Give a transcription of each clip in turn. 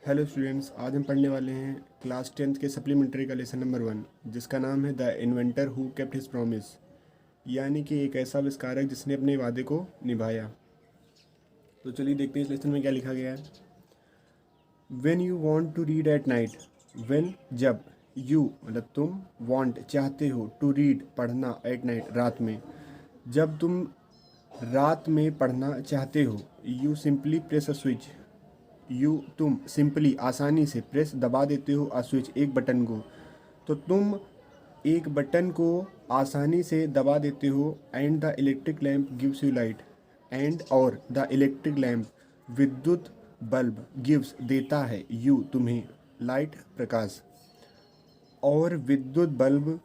Hello students, आज हम पढ़ने वाले हैं क्लास 10th के सप्लीमेंट्री का लेसन नंबर 1, जिसका नाम है the inventor who kept his promise, यानी कि एक ऐसा आविष्कारक जिसने अपने वादे को निभाया। तो चलिए देखते हैं इस लेसन में क्या लिखा गया है। When you want to read at night, when जब, यू मतलब तुम, वांट चाहते हो, टू रीड पढ़ना, एट नाइट रात में, जब तुम रात में पढ़ना चाहते हो, you simply press a switch, तुम सिंपली आसानी से प्रेस दबा देते हो अ स्विच एक बटन को, तो तुम एक बटन को आसानी से दबा देते हो। And the electric lamp gives you light, and और द इलेक्ट्रिक लैम्प विद्युत बल्ब गिव्स देता है, यू तुम्हें, लाइट प्रकाश, और विद्युत बल्ब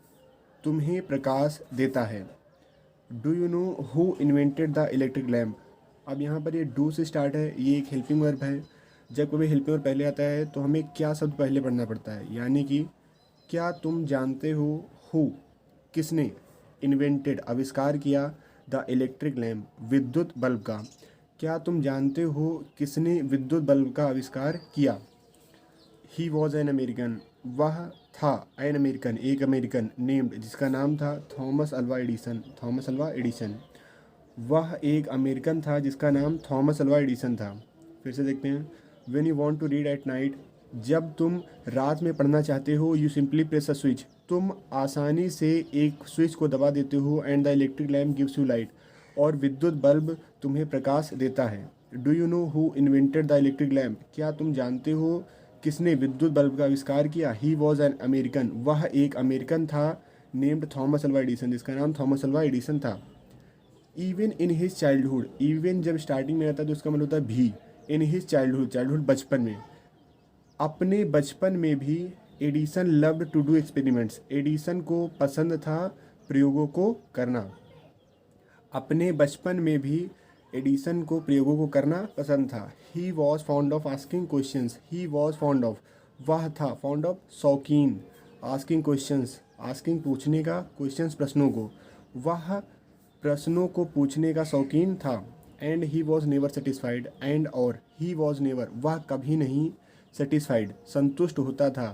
तुम्हें प्रकाश देता है। Do you know who invented the electric lamp. अब यहाँ पर ये डू से स्टार्ट है, ये एक हेल्पिंग वर्ब है। जब कभी हेल्पिंग वर्ब पहले आता है तो हमें क्या शब्द पहले पढ़ना पड़ता है, यानी कि क्या तुम जानते हो, हु किसने, इन्वेंटेड आविष्कार किया, द इलेक्ट्रिक लैम्प विद्युत बल्ब का, क्या तुम जानते हो किसने विद्युत बल्ब का आविष्कार किया। ही वॉज एन अमेरिकन, वह था, एन अमेरिकन एक अमेरिकन, नेम्ड जिसका नाम था Thomas Alva Edison, Thomas Alva Edison. वह एक अमेरिकन था जिसका नाम थॉमस अल्वा एडिसन था। फिर से देखते हैं। When you want to read at night, जब तुम रात में पढ़ना चाहते हो, you simply press a switch, तुम आसानी से एक स्विच को दबा देते हो। And the electric lamp gives you light, और विद्युत बल्ब तुम्हें प्रकाश देता है। Do you know who invented the electric lamp, क्या तुम जानते हो किसने विद्युत बल्ब का आविष्कार किया। ही वॉज एन अमेरिकन, वह एक अमेरिकन था, नेम्ड थॉमस अल्वा एडिसन, जिसका नाम थॉमस अल्वा एडिसन था। Even in his childhood, even जब स्टार्टिंग में आता है तो उसका मतलब होता है भी। इन हिज चाइल्डहुड, चाइल्डहुड बचपन में, अपने बचपन में भी, Edison loved to do experiments, Edison को पसंद था प्रयोगों को करना। अपने बचपन में भी एडिसन को प्रयोगों को करना पसंद था। He was fond of asking questions, he was fond of वह था, फॉन्ड ऑफ शौकीन, आस्किंग क्वेश्चंस आस्किंग पूछने का, क्वेश्चंस प्रश्नों को, वह प्रश्नों को पूछने का शौकीन था। And he was never satisfied, and और ही वॉज नेवर वह कभी नहीं, सेटिस्फाइड संतुष्ट होता था।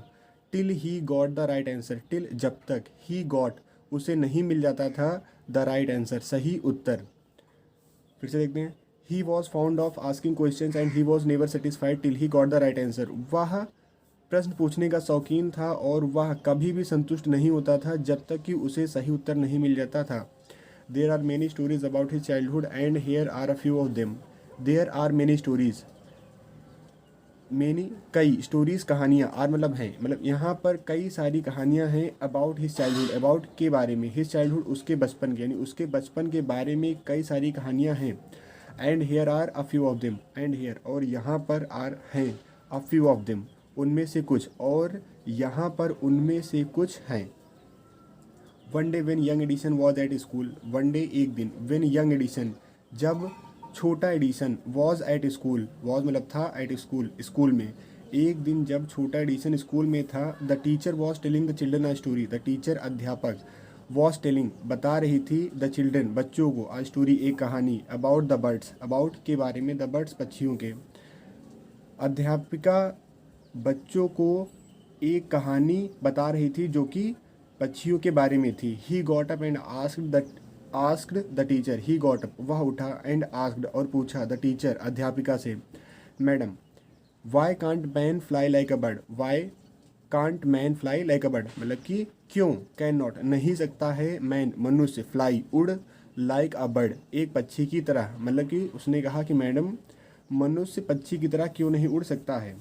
Till he got the right answer, till जब तक, ही गॉट उसे नहीं मिल जाता था, द राइट आंसर सही उत्तर। फिर से देखते हैं। ही was fond of asking questions and he was never satisfied till he got the right answer, वह प्रश्न पूछने का शौकीन था और वह कभी भी संतुष्ट नहीं होता था जब तक कि उसे सही उत्तर नहीं मिल जाता था। There are many stories about his childhood and here are a few of them. There are many stories, many कई, स्टोरीज कहानियाँ, आर मतलब हैं, मतलब यहाँ पर कई सारी कहानियाँ हैं। अबाउट हिज चाइल्डहुड, अबाउट के बारे में, हिज चाइल्डहुड उसके बचपन के, यानी उसके बचपन के बारे में कई सारी कहानियाँ हैं। And here are a few of them, and here और यहाँ पर आर हैं, अ फ्यू ऑफ देम उनमें से कुछ, और यहाँ पर उनमें से कुछ हैं। One day when young Edison was at school, one day एक दिन, वेन यंग एडिशन जब छोटा Edison, was at school, was मतलब था, एट स्कूल स्कूल में, एक दिन जब छोटा एडिशन स्कूल में था। The teacher was telling the children a story, the teacher अध्यापक, वॉज टेलिंग बता रही थी, द चिल्ड्रन बच्चों को, अ स्टोरी एक कहानी, अबाउट द बर्ड्स अबाउट के बारे में, द बर्ड्स पक्षियों के। अध्यापिका बच्चों को एक कहानी बता रही थी जो कि पक्षियों के बारे में थी। He got up and asked the teacher, he got up वह उठा, एंड आस्क्ड और पूछा, द टीचर अध्यापिका से, madam why can't man fly like a bird, why can't man fly like a bird मतलब कि क्यों, कैन नॉट नहीं सकता है, मैन मनुष्य, फ्लाई उड़, लाइक अ बर्ड एक पक्षी की तरह, मतलब कि उसने कहा कि मैडम मनुष्य पक्षी की तरह क्यों नहीं उड़ सकता है।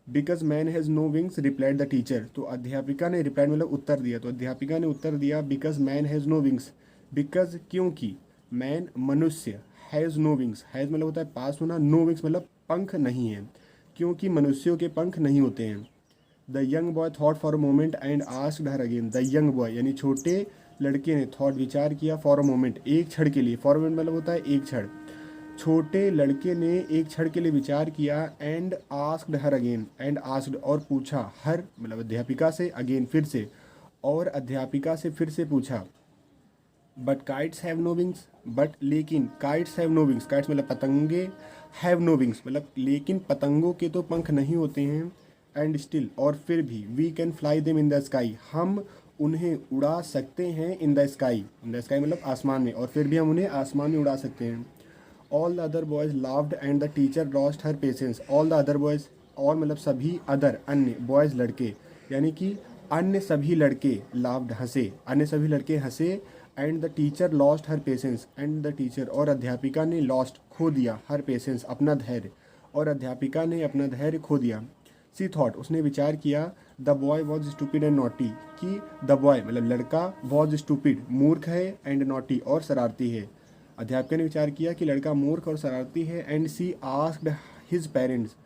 Because man has no wings, replied the teacher, तो अध्यापिका ने रिप्लाइड मतलब उत्तर दिया, तो अध्यापिका ने उत्तर दिया, because man has no wings, because क्योंकि, मैन मनुष्य, हैज़ नो विंग्स, हैज़ मतलब होता है पास होना, नो विंग्स मतलब पंख नहीं है, क्योंकि मनुष्यों के पंख नहीं होते हैं। The young boy thought for a moment and asked her again, the young boy यानी छोटे लड़के ने, थॉट विचार किया, फॉर अ मोमेंट एक क्षण के लिए, फॉर अ मोमेंट मतलब होता है एक क्षण, छोटे लड़के ने एक क्षण के लिए विचार किया। And asked her again, and asked और पूछा, हर मतलब अध्यापिका से, अगेन फिर से, और अध्यापिका से फिर से पूछा। But kites have no wings, but लेकिन, kites have no wings, kites मतलब पतंगे, हैव नो विंग्स, मतलब लेकिन पतंगों के तो पंख नहीं होते हैं, एंड स्टिल और फिर भी we can fly them in the sky, हम उन्हें उड़ा सकते हैं in the sky, in the sky मतलब आसमान में, और फिर भी हम उन्हें आसमान में उड़ा सकते हैं। All the other boys laughed and the teacher lost her patience, all the other boys, और मतलब सभी अदर अन्य, बॉयज़ लड़के, यानी कि अन्य सभी लड़के, लाफ्ड हंसे, अन्य सभी लड़के हंसे, and the teacher lost her patience, and the teacher और अध्यापिका ने लॉस्ट खो दिया, हर पेशेंस अपना धैर्य, और अध्यापिका ने अपना धैर्य खो दिया। सी थॉट उसने विचार किया, the boy was stupid and naughty, कि द बॉय मतलब लड़का, वॉज स्टूपिड मूर्ख है, एंड नॉटी और शरारती है। अध्यापिका ने विचार किया कि लड़का मूर्ख और शरारती है, and she asked his parents,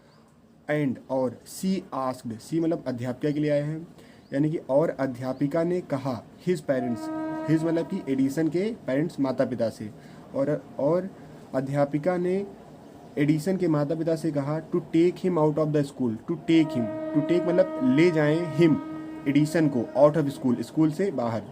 and और सी आस्क्ड, सी मतलब अध्यापिका के लिए आए हैं, यानी कि और अध्यापिका ने कहा हिज पेरेंट्स, हिज मतलब कि एडिसन के पेरेंट्स माता पिता से, और अध्यापिका ने एडिसन के माता पिता से कहा to take him out of the school, to take him, to take मतलब ले जाएं हिम एडिसन को, आउट ऑफ स्कूल, स्कूल से बाहर।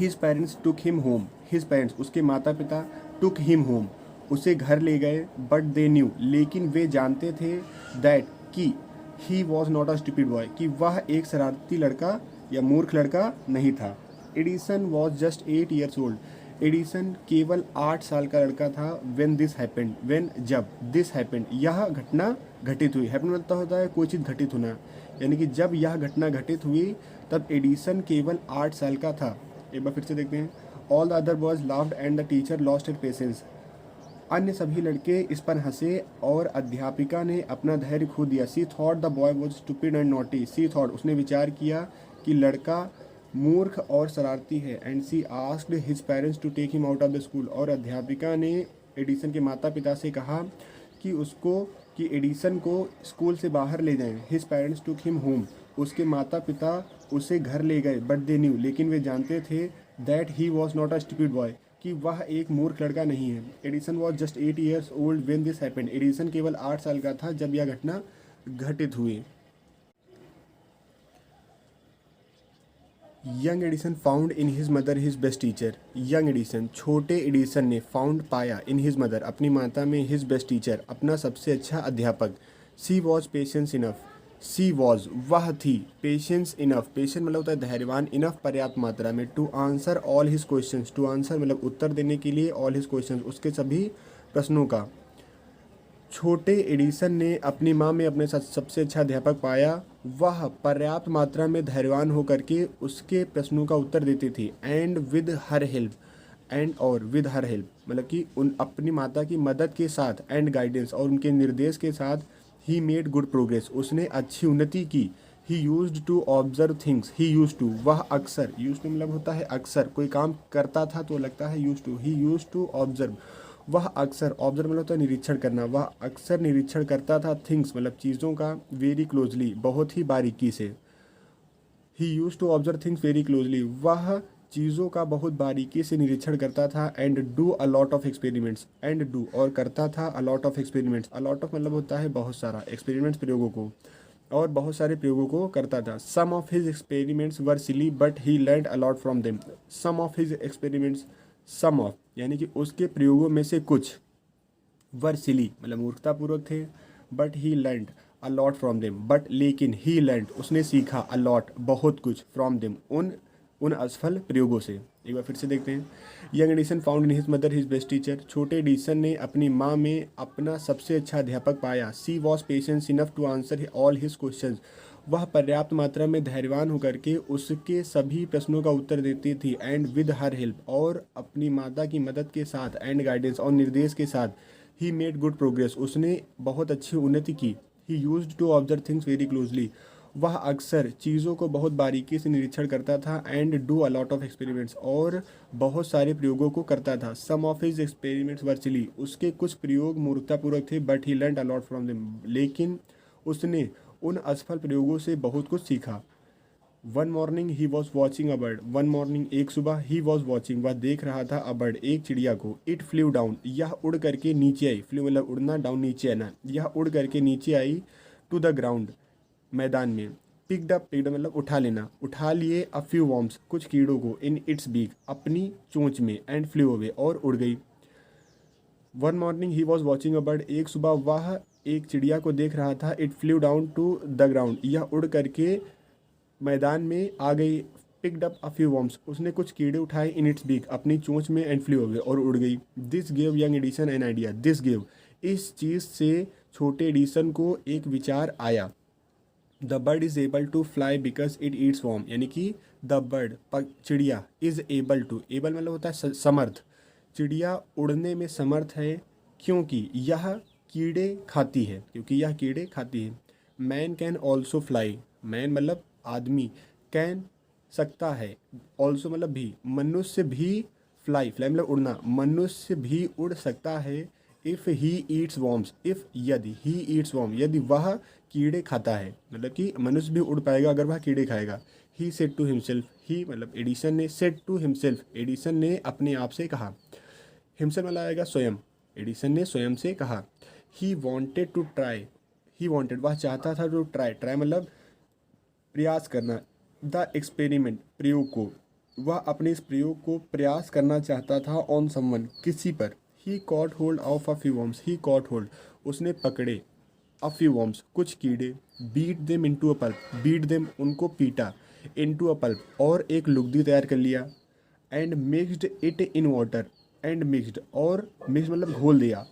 His parents took him home, his parents उसके माता पिता, टुक हिम होम उसे घर ले गए, बट दे न्यू लेकिन वे जानते थे, दैट कि he was not a stupid boy कि वह एक शरारती लड़का या मूर्ख लड़का नहीं था। Edison was just 8 years old, Edison केवल 8 साल का लड़का था। व्हेन दिस हैपेंड, व्हेन जब, दिस हैपेंड यह घटना घटित हुई, हैपन मतलब होता है कोई चीज़ घटित होना, यानी कि जब यह घटना घटित हुई तब एडिसन केवल 8 साल का था। एक बार फिर से देखते हैं। All the other boys laughed and the teacher lost his patience, अन्य सभी लड़के इस पर हंसे और अध्यापिका ने अपना धैर्य खो दिया। She thought the boy was stupid and naughty, she thought उसने विचार किया कि लड़का मूर्ख और शरारती है, and she asked his parents to take him out of the school, और अध्यापिका ने एडिसन के माता पिता से कहा कि एडिसन को स्कूल से बाहर ले जाएं। His parents took him home, उसके माता पिता उसे घर ले गए, बट दे न्यू लेकिन वे जानते थे, that he was not a stupid boy कि वह एक मूर्ख लड़का नहीं है। Edison was just 8 years old when this happened, Edison केवल 8 साल का था जब यह घटना घटित हुई। Young Edison found in his mother his best teacher, young Edison छोटे एडिसन ने फाउंड पाया, इन हिज मदर अपनी माता में, हिज बेस्ट टीचर अपना सबसे अच्छा अध्यापक। She was patience enough, she was वह थी, पेशेंस इनफ, पेशेंट मतलब होता है धैर्यवान, इनफ पर्याप्त मात्रा में, to answer all his questions, to answer मतलब उत्तर देने के लिए, ऑल हिज क्वेश्चंस उसके सभी प्रश्नों का। छोटे एडिसन ने अपनी माँ में अपने साथ सबसे अच्छा अध्यापक पाया, वह पर्याप्त मात्रा में धैर्यवान होकर के उसके प्रश्नों का उत्तर देती थी, and with her help, and और विद हर हेल्प मतलब कि उन अपनी माता की मदद के साथ, एंड गाइडेंस और उनके निर्देश के साथ, ही मेड गुड प्रोग्रेस उसने अच्छी उन्नति की। He used to observe things, he use to वह अक्सर, यूज टू मतलब होता है अक्सर, कोई काम करता था तो लगता है use to, he use to observe वह अक्सर, ऑब्जर्व मतलब होता है निरीक्षण करना, वह अक्सर निरीक्षण करता था, थिंग्स मतलब चीज़ों का, वेरी क्लोजली बहुत ही बारीकी से। He use to observe things very closely वह चीज़ों का बहुत बारीकी से निरीक्षण करता था, and do a lot of experiments, and do और करता था a lot of experiments, a lot of मतलब होता है बहुत सारा, एक्सपेरिमेंट्स प्रयोगों को, और बहुत सारे प्रयोगों को करता था। Some of his experiments were silly but he learned a lot from them, some of his experiments, some of यानी कि उसके प्रयोगों में से कुछ, वर सिली मतलब मूर्खतापूर्वक थे, but he learned a lot from them, but लेकिन ही लर्नड उसने सीखा अ लॉट बहुत कुछ, फ्रॉम देम उन असफल प्रयोगों से। एक बार फिर से देखते हैं। Young Edison found in his mother his best teacher, छोटे एडिसन ने अपनी माँ में अपना सबसे अच्छा अध्यापक पाया। She was patience enough to answer all his questions, वह पर्याप्त मात्रा में धैर्यवान होकर के उसके सभी प्रश्नों का उत्तर देती थी, एंड विद हर हेल्प और अपनी माता की मदद के साथ, एंड गाइडेंस और निर्देश के साथ, ही मेड गुड प्रोग्रेस उसने बहुत अच्छी उन्नति की। He used to observe things very closely वह अक्सर चीज़ों को बहुत बारीकी से निरीक्षण करता था, and do a lot of experiments और बहुत सारे प्रयोगों को करता था। Some of his experiments were सिली उसके कुछ प्रयोग मूर्खतापूर्वक थे, but he learned a lot from them लेकिन उसने उन असफल प्रयोगों से बहुत कुछ सीखा। One morning he was watching a bird, one morning एक सुबह, ही वॉज वॉचिंग वह देख रहा था, अ बर्ड एक चिड़िया को, इट फ्लू डाउन यह उड़ करके नीचे आई, फ्लू मतलब उड़ना, डाउन नीचे आना, यह उड़ करके नीचे आई, टू द ग्राउंड मैदान में, पिकड अप मतलब उठा लेना, उठा लिए अ फ्यू वॉर्म्स कुछ कीड़ों को, इन इट्स बीक अपनी चोंच में, एंड फ्लू अवे और उड़ गई। One morning he was watching a bird, एक सुबह वह एक चिड़िया को देख रहा था। It flew down to the ground, यह उड़ करके मैदान में आ गई। Picked up a few worms, उसने कुछ कीड़े उठाए। इन इट्स बीक, अपनी चोंच में। एंड फ्लू अवे, और उड़ गई। This give young Edison an idea, this give, इस चीज़ से छोटे एडिसन को एक विचार आया। The bird is able to fly because it eats worm, यानी कि द बर्ड चिड़िया इज़ एबल टू, एबल मतलब होता है समर्थ, चिड़िया उड़ने में समर्थ है क्योंकि यह कीड़े खाती है, क्योंकि यह कीड़े खाती है। Man can also fly, man मतलब आदमी, कैन सकता है, ऑल्सो मतलब भी, मनुष्य भी फ्लाई, फ्लाई मतलब उड़ना, मनुष्य भी उड़ सकता है। If he eats worms, if यदि, ही ईट्स वॉर्म, यदि वह कीड़े खाता है, मतलब कि मनुष्य भी उड़ पाएगा अगर वह कीड़े खाएगा। ही सेड टू हिमसेल्फ, ही मतलब एडिसन ने, सेड टू हिमसेल्फ, एडिसन ने अपने आप से कहा। हिमसेल्फ मतलब आएगा स्वयं, एडिसन ने स्वयं से कहा। He wanted to try, he wanted वह चाहता था, टू ट्राई, ट्राई मतलब प्रयास करना, द एक्सपेरिमेंट प्रयोग को, वह अपने इस प्रयोग को प्रयास करना चाहता था। ऑन समवन किसी पर। He caught hold of a few worms, he caught hold उसने पकड़े, अ फ्यू वॉर्म्स कुछ कीड़े। Beat them into a pulp, beat them उनको पीटा, इनटू अ पल्प और एक लुगदी तैयार कर लिया। And mixed it in water, and mixed और मिक्स मतलब घोल दिया,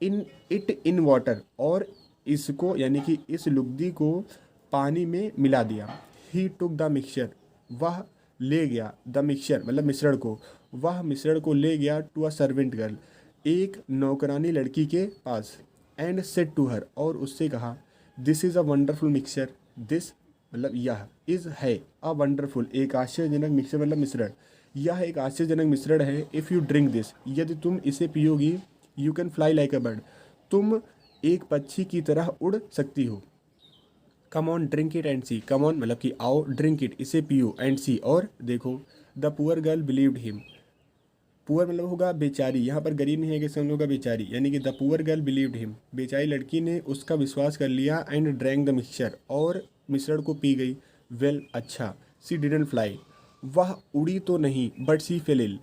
इन इट इन वाटर और इसको यानी कि इस लुगदी को पानी में मिला दिया। ही टुक द मिक्सचर, वह ले गया, द मिक्सचर मतलब मिश्रण को, वह मिश्रण को ले गया टू अ सर्वेंट गर्ल, एक नौकरानी लड़की के पास। एंड सेड टू हर और उससे कहा, this is a wonderful mixture, this मतलब यह, इज़ है, अ वंडरफुल एक आश्चर्यजनक मिक्सचर मतलब मिश्रण, यह एक आश्चर्यजनक मिश्रण है। इफ़ यू ड्रिंक दिस, यदि तुम इसे पियोगी, you can fly like a bird, तुम एक पक्षी की तरह उड़ सकती हो। Come on drink it and see, come on मतलब कि आओ, ड्रिंक इट इसे पियो, एंड सी और देखो। The poor girl believed him, poor मतलब होगा बेचारी, यहाँ पर गरीब नहीं है कि समझ होगा बेचारी, यानी कि the poor girl believed him, बेचारी लड़की ने उसका विश्वास कर लिया। एंड ड्रैंक द मिक्सचर और मिश्रण को पी गई। वेल अच्छा, सी डिडंट फ्लाई, वह उड़ी तो नहीं, बट सी फेल इल,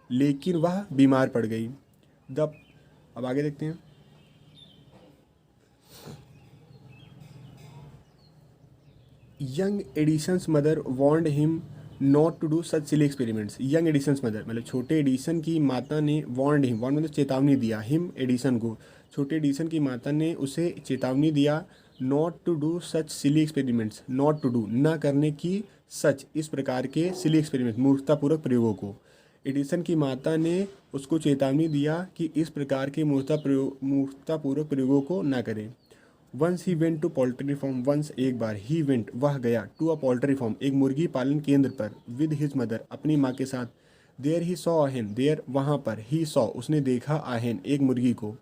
लेकिन वह बीमार पड़ गई। द अब आगे देखते हैं। Young Edison's mother warned him not to do such silly experiments, young Edison's mother मतलब छोटे एडिसन की माता ने वार्नड हिम, वार्न मतलब चेतावनी दिया, हिम एडिसन को, छोटे एडिसन की माता ने उसे चेतावनी दिया। Not to do such silly experiments, not to do न करने की, सच इस प्रकार के, सिली एक्सपेरिमेंट मूर्खतापूर्वक प्रयोगों को। एडिसन की माता ने उसको चेतावनी दिया कि इस प्रकार के मूर्खतापूर्वक प्रयोगों को ना करें। Once he went to poultry farm, once एक बार, ही वेंट वह गया, टू अ पोल्ट्री फार्म एक मुर्गी पालन केंद्र पर, विद हिज मदर अपनी माँ के साथ। देयर ही सॉ अहेन, देयर वहाँ पर, ही सॉ उसने देखा, अहेन एक मुर्गी को।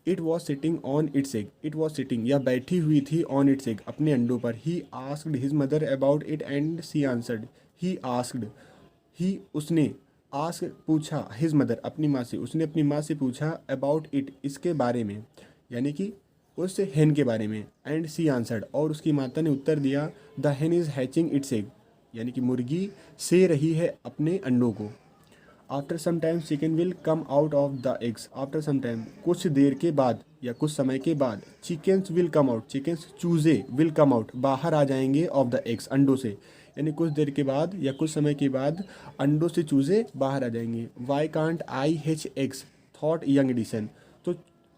It was sitting on it's egg, it was sitting यह बैठी हुई थी, ऑन इट्स एग अपने अंडों पर। He asked his mother about it and she answered, he asked, he उसने, आस्क पूछा, हिज मदर अपनी माँ से, उसने अपनी माँ से पूछा, अबाउट इट इसके बारे में, यानी कि उस हेन के बारे में। एंड सी आंसर्ड और उसकी माता ने उत्तर दिया, द हेन इज़ हैचिंग इट्स एग, यानी कि मुर्गी से रही है अपने अंडों को। After some time chicken will come out of the eggs, after some time कुछ देर के बाद या कुछ समय के बाद, chickens will come out, chickens चूजे, विल कम आउट बाहर आ जाएंगे, ऑफ द एग्स अंडों से, यानी कुछ देर के बाद या कुछ समय के बाद अंडों से चूजे बाहर आ जाएंगे। Why can't I hatch eggs, thought young Edison, तो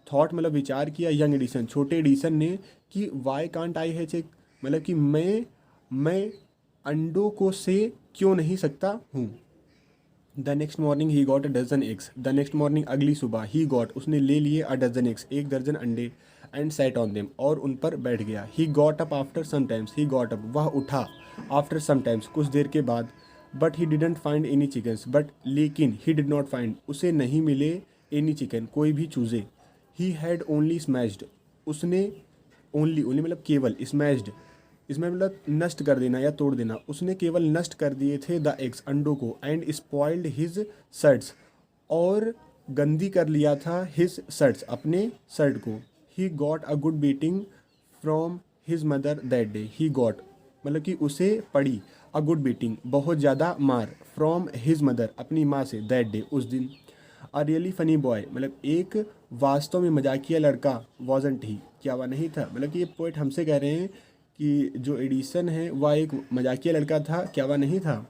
थॉट मतलब विचार किया यंग एडिसन छोटे एडिसन ने कि why can't I hatch egg मतलब कि मैं अंडों को से क्यों नहीं सकता हूँ। The next morning he got a dozen eggs, the next morning अगली सुबह, ही गॉट उसने ले लिए, अ डजन एग्स एक दर्जन अंडे। एंड सेट ऑन देम और उन पर बैठ गया। He got up after sometimes, he got up वह उठा, आफ्टर समटाइम्स कुछ देर के बाद। But he didn't find any chickens, but लेकिन ही डिड नॉट फाइंड उसे नहीं मिले, एनी चिकन कोई भी चूजे। ही हैड ओनली स्मैश्ड उसने, ओनली ओनली मतलब केवल, स्मैश्ड इसमें मतलब नष्ट कर देना या तोड़ देना, उसने केवल नष्ट कर दिए थे द एग्स अंडों को। एंड स्पॉइल्ड हिज शर्ट्स और गंदी कर लिया था हिज शर्ट्स अपने शर्ट को। ही got a good beating from his mother that day, he got मतलब कि उसे पड़ी, अ गुड बीटिंग बहुत ज़्यादा मार, फ्रॉम हिज मदर अपनी माँ से, दैट डे उस दिन। अ रियली फ़नी बॉय मतलब एक वास्तव में मजाकिया लड़का वॉजंट ही, क्या वह नहीं था। मतलब कि ये पोइट हमसे कह रहे हैं कि जो एडिसन है वह एक मजाकिया लड़का था, क्या वह नहीं था।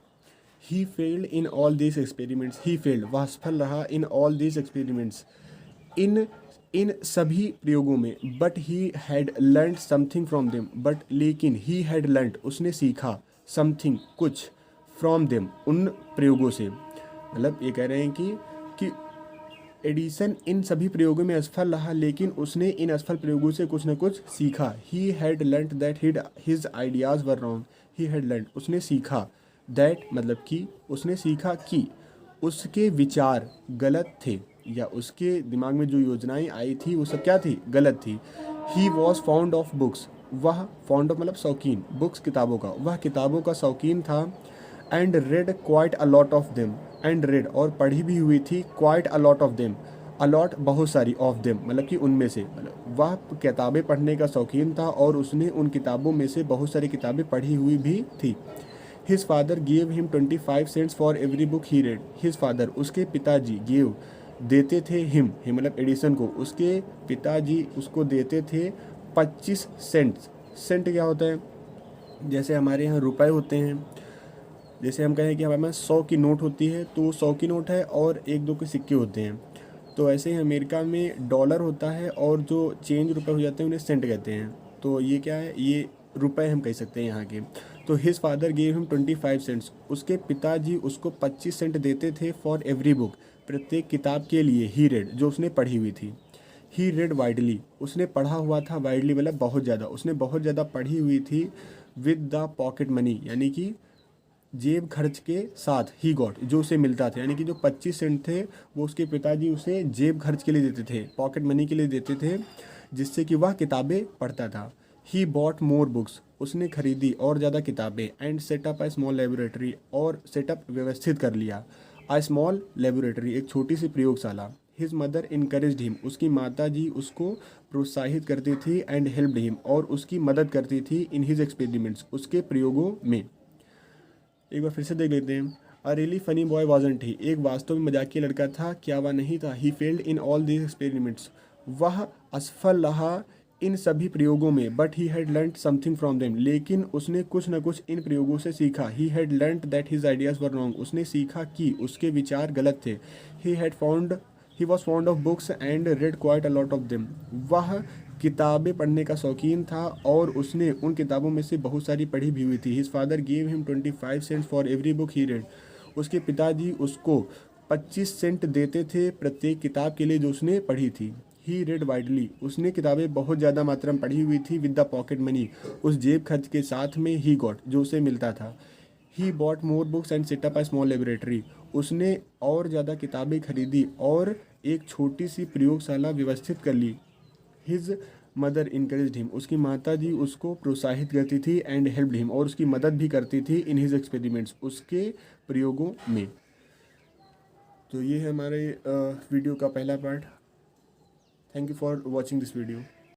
He failed in all this experiments, he failed वह असफल रहा, in all this experiments in इन सभी प्रयोगों में, but he had learn something from them, but लेकिन ही हैड लर्न उसने सीखा, समथिंग कुछ, फ्रॉम देम उन प्रयोगों से। मतलब ये कह रहे हैं कि एडिसन इन सभी प्रयोगों में असफल रहा, लेकिन उसने इन असफल प्रयोगों से कुछ न कुछ सीखा। He had learn that his ideas were wrong, he had learn उसने सीखा, दैट मतलब कि उसने सीखा कि उसके विचार गलत थे, या उसके दिमाग में जो योजनाएं आई थी वो सब क्या थी, गलत थी। ही वॉज फाउंड ऑफ बुक्स, वह फाउंड ऑफ मतलब शौकीन, बुक्स किताबों का, वह किताबों का शौकीन था। And read quite a lot of them, and read और पढ़ी भी हुई थी, quite a lot of them, a lot बहुत सारी, ऑफ देम मतलब कि उनमें से, मतलब वह किताबें पढ़ने का शौकीन था और उसने उन किताबों में से बहुत सारी किताबें पढ़ी हुई भी थी। His father gave him 25 cents for every book he read, his father उसके पिताजी, गेव देते थे, हिम मतलब एडिसन को, उसके पिताजी उसको देते थे 25 सेंट्स। सेंट क्या होता है, जैसे हमारे यहाँ रुपए होते हैं, जैसे हम कहें कि हमारे पास 100 की नोट होती है तो वो 100 की नोट है और 1-2 के सिक्के होते हैं। तो ऐसे ही अमेरिका में डॉलर होता है और जो चेंज रुपए हो जाते हैं उन्हें सेंट कहते हैं। तो ये क्या है, ये रुपए हम कह सकते हैं यहाँ के। तो his father gave him 25 cents, उसके पिताजी उसको 25 सेंट देते थे, फॉर एवरी बुक प्रत्येक किताब के लिए, ही रेड जो उसने पढ़ी हुई थी। ही रेड वाइडली उसने पढ़ा हुआ था, वाइडली मतलब बहुत ज़्यादा, उसने बहुत ज़्यादा पढ़ी हुई थी। विद द पॉकेट मनी यानी कि जेब खर्च के साथ, ही गॉट जो उसे मिलता था, यानी कि जो 25 सेंट थे वो उसके पिताजी उसे जेब खर्च के लिए देते थे, पॉकेट मनी के लिए देते थे, जिससे कि वह किताबें पढ़ता था। ही बॉट मोर बुक्स उसने खरीदी और ज़्यादा किताबें। And setup a small laboratory और सेटअप व्यवस्थित कर लिया। अ स्मॉल लेबोरेटरी एक छोटी सी प्रयोगशाला। हिज मदर इनकरेज्ड हिम उसकी माता जी उसको प्रोत्साहित करती थी। एंड हेल्प्ड हिम और उसकी मदद करती थी। इन हिज एक्सपेरिमेंट्स उसके प्रयोगों में। एक बार फिर से देख लेते हैं। A really funny boy wasn't he, एक वास्तव में मजाकिया लड़का था, क्या वह नहीं था। He failed in all this experiments, वह असफल रहा इन सभी प्रयोगों में। But he had learn something from them, लेकिन उसने कुछ न कुछ इन प्रयोगों से सीखा। He had learn that his ideas were wrong, उसने सीखा कि उसके विचार गलत थे। He was fond of books and read quite a lot of them, वह किताबें पढ़ने का शौकीन था और उसने उन किताबों में से बहुत सारी पढ़ी भी हुई थी। His father gave him 25 cents for every book he read, उसके पिताजी उसको 25 सेंट देते थे प्रत्येक किताब के लिए जो उसने पढ़ी थी। ही रेड वाइडली उसने किताबें बहुत ज़्यादा मात्रा में पढ़ी हुई थी। विद द पॉकेट मनी उस जेब खर्च के साथ में, ही गॉट जो उसे मिलता था। He bought more books and setup a small laboratory उसने और ज़्यादा किताबें खरीदी और एक छोटी सी प्रयोगशाला व्यवस्थित कर ली। हिज मदर इनकरेज्ड हिम उसकी माता जी उसको प्रोत्साहित करती थी। एंड हेल्प्ड हिम और उसकी मदद भी करती थी। इन हिज एक्सपेरिमेंट्स उसके प्रयोगों में। तो ये है हमारे वीडियो का पहला part. Thank you for watching this video.